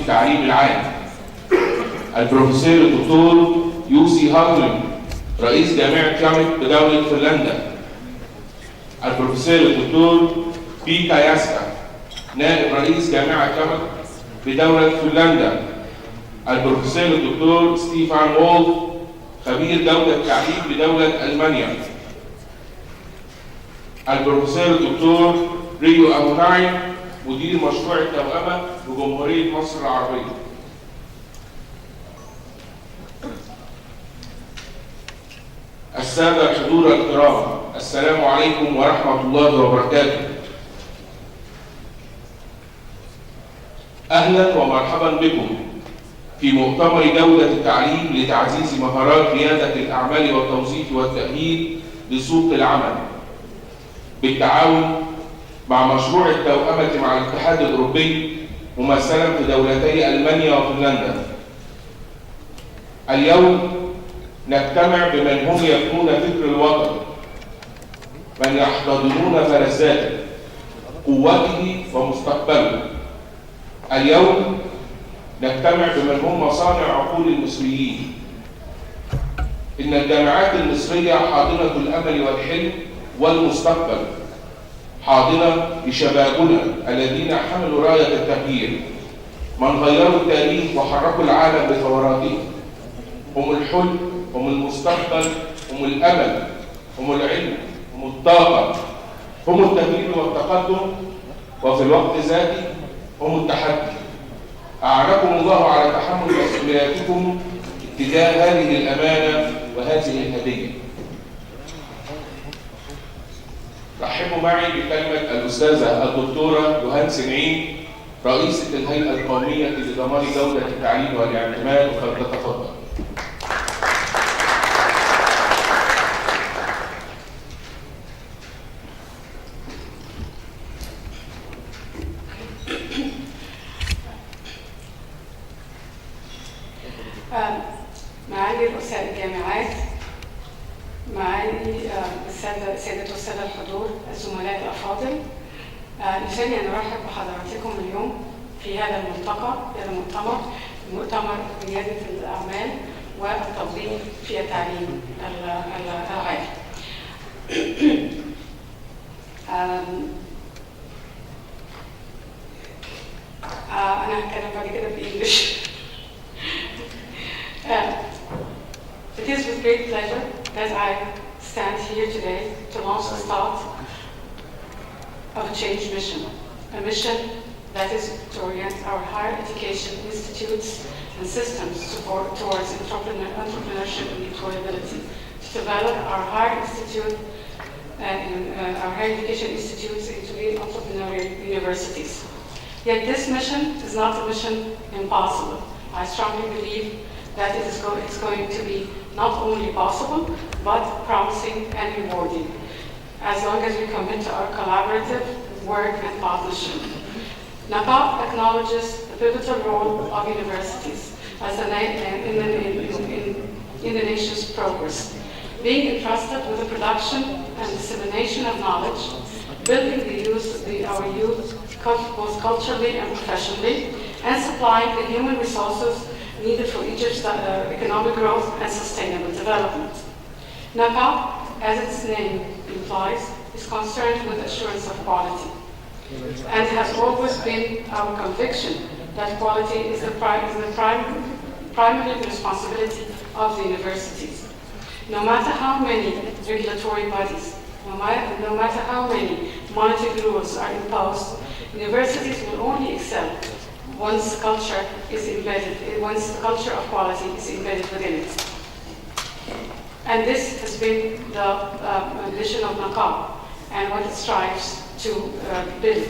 التعليم العام. البروفيسور الدكتور يوسي هاغلم رئيس جامعة يامت بدولة فنلندا. البروفيسور الدكتور بيكا ياسكا نائب رئيس جامعة يامت بدولة فنلندا. البروفيسور الدكتور ستيفان وولف خبير جودة التعليم بدولة ألمانيا. البروفيسور الدكتور ريو أبوناي مدير مشروع التوأمة بجمهورية مصر العربية. السادة الحضور الكرام، السلام عليكم ورحمة الله وبركاته. أهلا ومرحبا بكم في مؤتمر جودة التعليم لتعزيز مهارات قيادة الأعمال والتوظيف والتأهيل لسوق العمل، بالتعاون مع مشروع التوأمة مع الاتحاد الأوروبي ممثلا في دولتي ألمانيا وفنلندا. اليوم نجتمع بمن هم يبنون فكر الوطن، من يحتضنون فلذاته، قوته ومستقبله. اليوم نجتمع بمن هم مصانع عقول المصريين. إن الجامعات المصرية حاضنة الأمل والحلم والمستقبل، حاضنة لشبابنا الذين حملوا راية التغيير، من غيروا التاريخ وحركوا العالم بثوراتهم. هم الحلم، هم المستقبل، هم الأمل، هم العلم، هم الطاقة، هم التغيير والتقدم، وفي الوقت ذاته هم التحدي. أعانكم الله على تحمل مسؤولياتكم اتجاه هذه الأمانة وهذه الهدية. رحبوا معي بكلمة الأستاذة الدكتورة يوهان سنعين رئيسة الهيئة القومية لضمان جودة التعليم والاعتماد، فلتتفضل. معالي رؤساء الجامعات، معالي سادة والسادة الحضور، الزملاء الأفاضل، يسعدني أن أرحب بحضراتكم اليوم في هذا الملتقى، في هذا المؤتمر، مؤتمر قيادة الأعمال والتوظيف في التعليم العالي. أنا هتكلم بعد كده بإنجلش. It is with great pleasure that I stand here today to launch the start of a change mission, a mission that is to orient our higher education institutes and systems towards entrepreneurship and employability, to develop our higher education institutes into real entrepreneurial universities. Yet this mission is not a mission impossible. I strongly believe that it is going to be not only possible, but promising and rewarding, as long as we commit to our collaborative work and partnership. NACAP acknowledges the pivotal role of universities as in the nation's progress, being entrusted with the production and dissemination of knowledge, building our youth both culturally and professionally, and supplying the human resources needed for Egypt's economic growth and sustainable development. NACAP, as its name implies, is concerned with assurance of quality, and has always been our conviction that quality is the primary responsibility of the universities. No matter how many regulatory bodies, no matter how many monetary rules are imposed, universities will only excel once the culture of quality is embedded within it. And this has been the mission of NACAP and what it strives to build.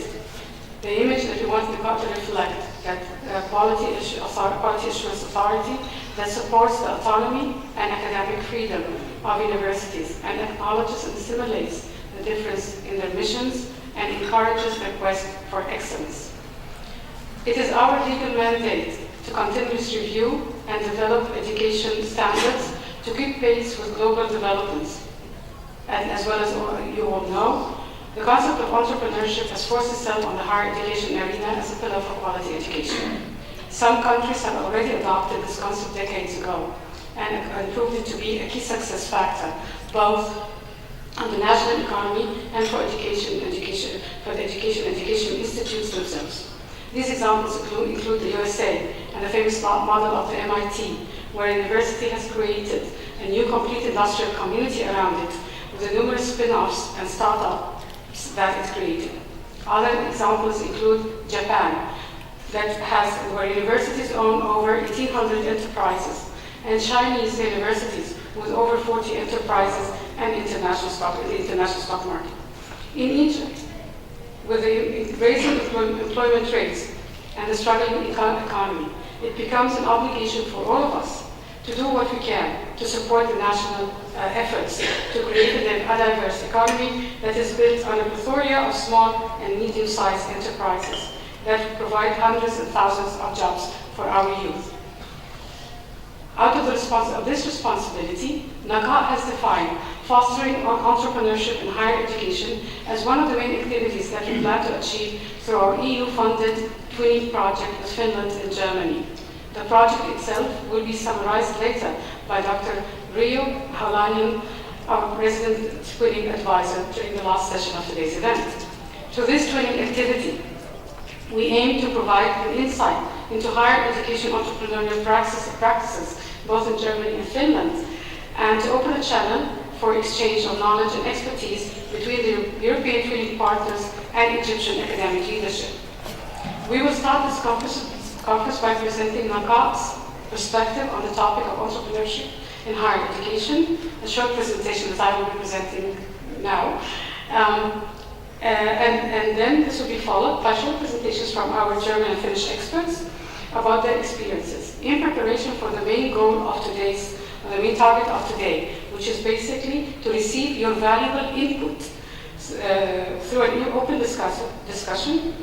The image that we want NACAP to reflect, that quality assurance authority that supports the autonomy and academic freedom of universities and acknowledges and stimulates the difference in their missions and encourages the quest for excellence. It is our legal mandate to continuously review and develop education standards to keep pace with global developments. And as well as you all know, the concept of entrepreneurship has forced itself on the higher education arena as a pillar for quality education. Some countries have already adopted this concept decades ago and proved it to be a key success factor, both on the national economy and for the education institutes themselves. These examples include the USA and the famous model of the MIT, where a university has created a new complete industrial community around it with the numerous spin-offs and startups that it created. Other examples include Japan, where universities own over 1,800 enterprises, and Chinese universities with over 40 enterprises and the international stock market. In Egypt, with the raising employment rates and the struggling economy, it becomes an obligation for all of us to do what we can to support the national efforts to create a diverse economy that is built on a plethora of small and medium-sized enterprises that provide hundreds and thousands of jobs for our youth. Out of this responsibility, NACA has defined fostering entrepreneurship in higher education as one of the main activities that we plan to achieve through our EU-funded twinning project with Finland and Germany. The project itself will be summarized later by Dr. Rio Haulainen, our resident twinning advisor, during the last session of today's event. Through this twinning activity, we aim to provide an insight into higher education entrepreneurial practices, both in Germany and Finland, and to open a channel for exchange of knowledge and expertise between the European twinning partners and Egyptian academic leadership. We will start this conference by presenting NACA's perspective on the topic of entrepreneurship in higher education, a short presentation that I will be presenting now. And then this will be followed by short presentations from our German and Finnish experts about their experiences in preparation for the main goal of the main target of today, which is basically to receive your valuable input through an open discussion,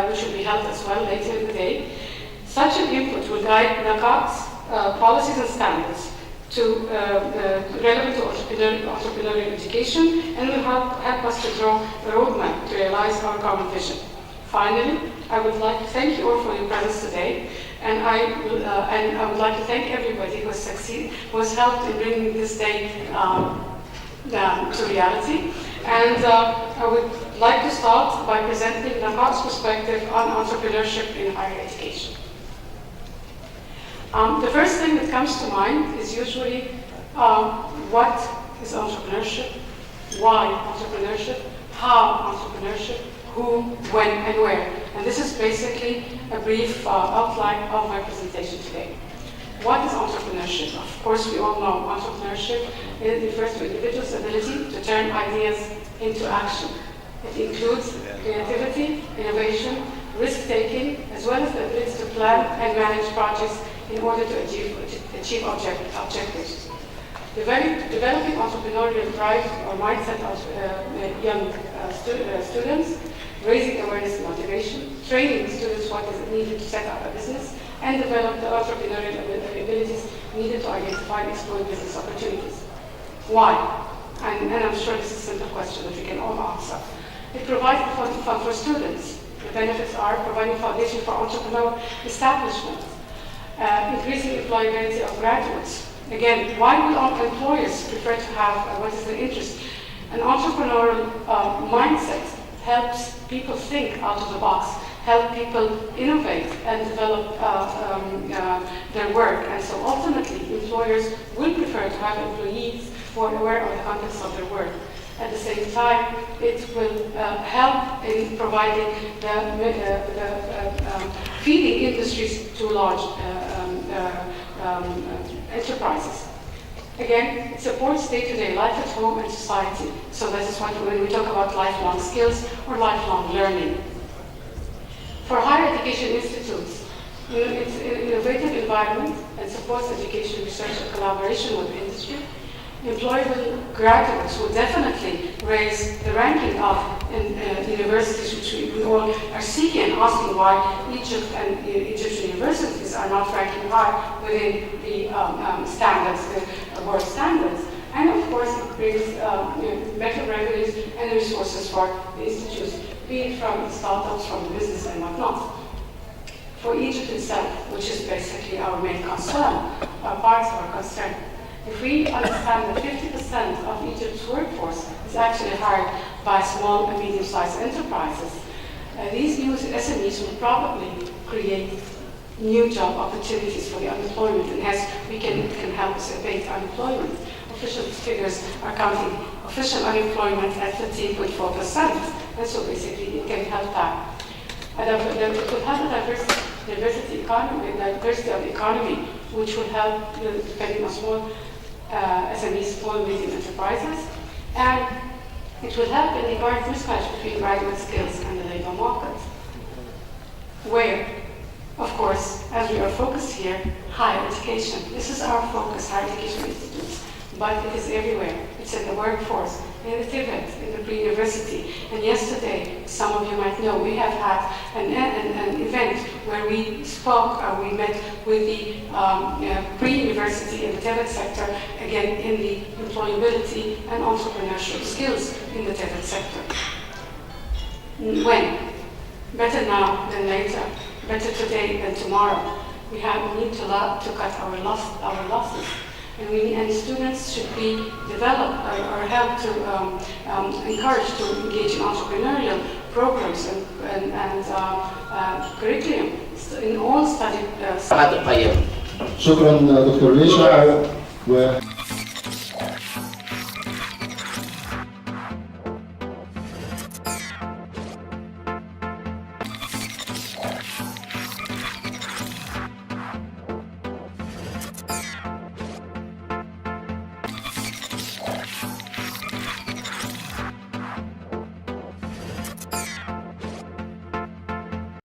which will be held as well later in the day. Such an input will guide NACA's policies and standards relevant to entrepreneurial education and will help us to draw a roadmap to realize our common vision. Finally, I would like to thank you all for your presence today, and I would like to thank everybody who has helped in bringing this day to reality. And I would like to start by presenting NACA's perspective on entrepreneurship in higher education. The first thing that comes to mind is usually what is entrepreneurship, why entrepreneurship, how entrepreneurship, who, when, and where. And this is basically a brief outline of my presentation today. What is entrepreneurship? Of course, we all know entrepreneurship refers to individuals' ability to turn ideas into action. It includes creativity, innovation, risk-taking, as well as the ability to plan and manage projects in order to achieve objectives. Developing entrepreneurial drive or mindset of young students, raising awareness and motivation, training students what is needed to set up a business, and develop the entrepreneurial abilities needed to identify and exploit business opportunities. Why? And I'm sure this is a simple question that we can all answer. It provides the fund for students. The benefits are providing foundation for entrepreneurial establishment, increasing employability of graduates. Again, why will all employers prefer to have what is the interest? An entrepreneurial mindset helps people think out of the box, help people innovate and develop their work. And so ultimately, employers will prefer to have employees who are aware of the context of their work. At the same time, it will help in providing feeding industries to large enterprises. Again, it supports day-to-day life at home and society. So this is when we talk about lifelong skills or lifelong learning. For higher education institutes, it's an innovative environment and supports education, research, and collaboration with industry. Employable graduates will definitely raise the ranking of universities, which we all are seeking and asking why Egypt and Egyptian universities are not ranking high within the standards, the world standards. And of course, it brings better revenues and resources for the institutes, be it from startups, from the business, and whatnot. for Egypt itself, which is basically our main concern, parts of our concern. If we understand that 50% of Egypt's workforce is actually hired by small and medium-sized enterprises, these new SMEs will probably create new job opportunities for the unemployment, and hence we can help us abate unemployment. Official figures are counting official unemployment at 13.4%, and so basically it can help that. And it will have a diversity of the economy, which will help depending on small SMEs, small and medium enterprises, and it will help in the current mismatch between graduate skills and the labor market, where, of course, as we are focused here, higher education. This is our focus, higher education institutes, but it is everywhere. It's in the workforce, in the TVET, in the pre-university. And yesterday, some of you might know, we have had an event where we spoke, we met with the pre-university and the TVET sector, again, in the employability and entrepreneurship skills in the TVET sector. When? Better now than later. Better today than tomorrow. We need to cut our losses. And students should be developed or helped to encouraged to engage in entrepreneurial programs and curriculum in all study. شكرا دكتور ليشا.